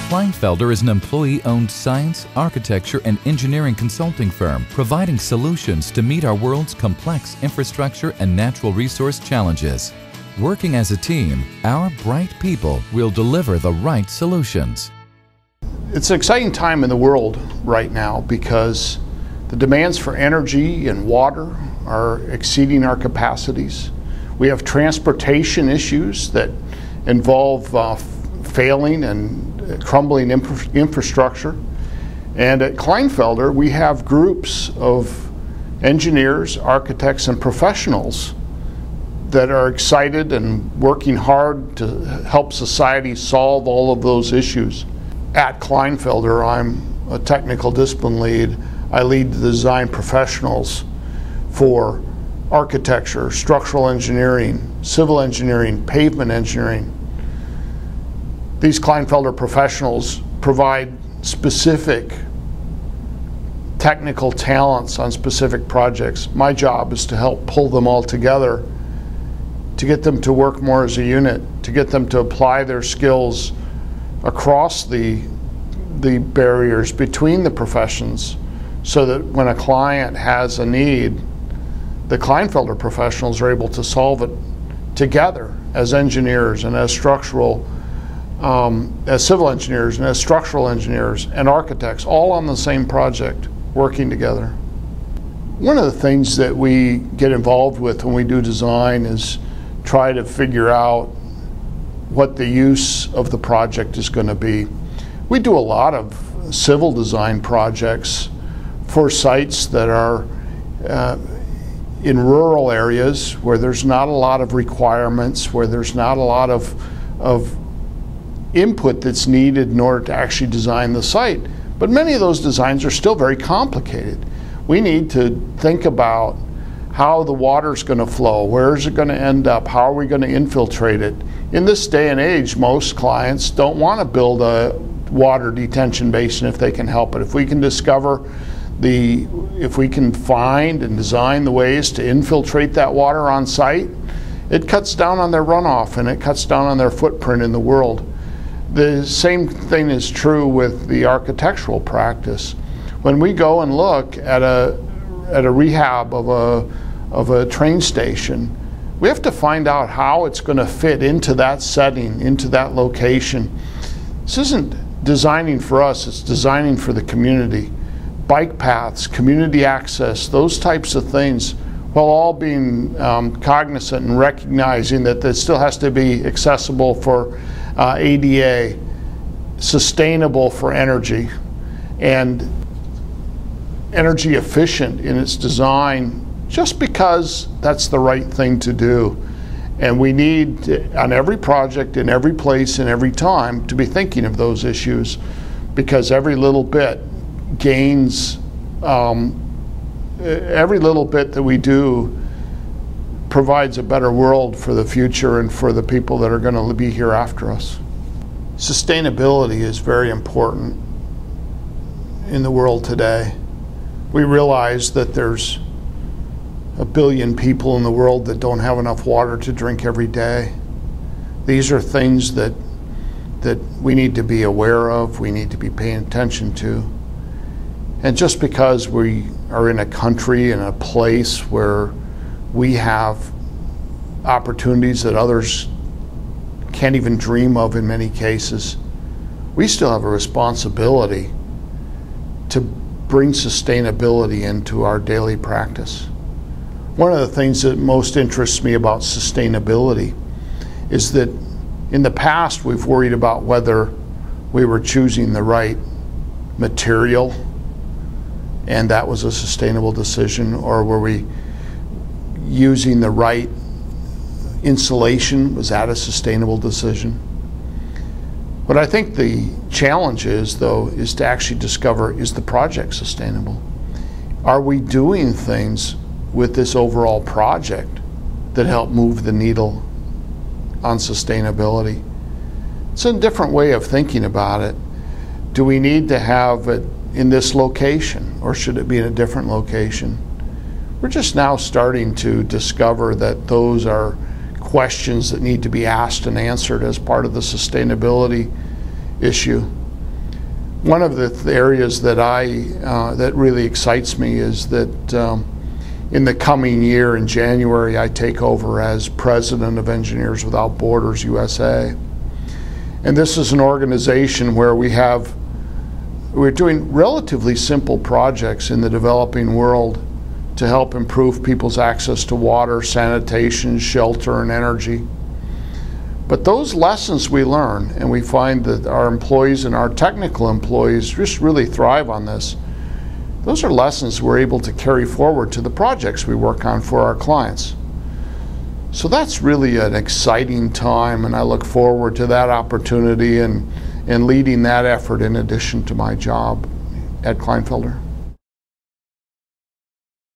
Kleinfelder is an employee-owned science, architecture, and engineering consulting firm providing solutions to meet our world's complex infrastructure and natural resource challenges. Working as a team, our bright people will deliver the right solutions. It's an exciting time in the world right now because the demands for energy and water are exceeding our capacities. We have transportation issues that involve failing and crumbling infrastructure. And at Kleinfelder, we have groups of engineers, architects, and professionals that are excited and working hard to help society solve all of those issues. At Kleinfelder, I'm a technical discipline lead. I lead the design professionals for architecture, structural engineering, civil engineering, pavement engineering. These Kleinfelder professionals provide specific technical talents on specific projects. My job is to help pull them all together, to get them to work more as a unit, to get them to apply their skills across the barriers between the professions, so that when a client has a need, the Kleinfelder professionals are able to solve it together as engineers and as as civil engineers and as structural engineers and architects, all on the same project, working together. One of the things that we get involved with when we do design is try to figure out what the use of the project is going to be. We do a lot of civil design projects for sites that are in rural areas where there's not a lot of requirements, where there's not a lot of input that's needed in order to actually design the site. But many of those designs are still very complicated. We need to think about how the water's going to flow, where is it going to end up, how are we going to infiltrate it. In this day and age, most clients don't want to build a water detention basin if they can help it. If we can if we can find and design the ways to infiltrate that water on site, it cuts down on their runoff and it cuts down on their footprint in the world. The same thing is true with the architectural practice. When we go and look at a rehab of a train station, we have to find out how it's going to fit into that setting, into that location. This isn't designing for us, it's designing for the community. Bike paths, community access, those types of things, while all being cognizant and recognizing that it still has to be accessible for ADA, sustainable for energy, and energy efficient in its design, just because that's the right thing to do. And we need to, on every project, in every place, and every time, to be thinking of those issues, because every little bit gains, every little bit that we do provides a better world for the future and for the people that are going to be here after us. Sustainability is very important in the world today. We realize that there's 1 billion people in the world that don't have enough water to drink every day. These are things that we need to be aware of, we need to be paying attention to. And just because we are in a country and a place where we have opportunities that others can't even dream of in many cases, we still have a responsibility to bring sustainability into our daily practice. One of the things that most interests me about sustainability is that in the past we've worried about whether we were choosing the right material and that was a sustainable decision, or were we using the right insulation? Was that a sustainable decision? What I think the challenge is, though, is to actually discover, is the project sustainable? Are we doing things with this overall project that help move the needle on sustainability? It's a different way of thinking about it. Do we need to have it in this location, or should it be in a different location? We're just now starting to discover that those are questions that need to be asked and answered as part of the sustainability issue. One of the areas that that really excites me is that in the coming year, in January, I take over as president of Engineers Without Borders USA. And this is an organization where we're doing relatively simple projects in the developing world to help improve people's access to water, sanitation, shelter, and energy. But those lessons we learn, and we find that our employees and our technical employees just really thrive on this. Those are lessons we're able to carry forward to the projects we work on for our clients. So that's really an exciting time, and I look forward to that opportunity and leading that effort in addition to my job at Kleinfelder.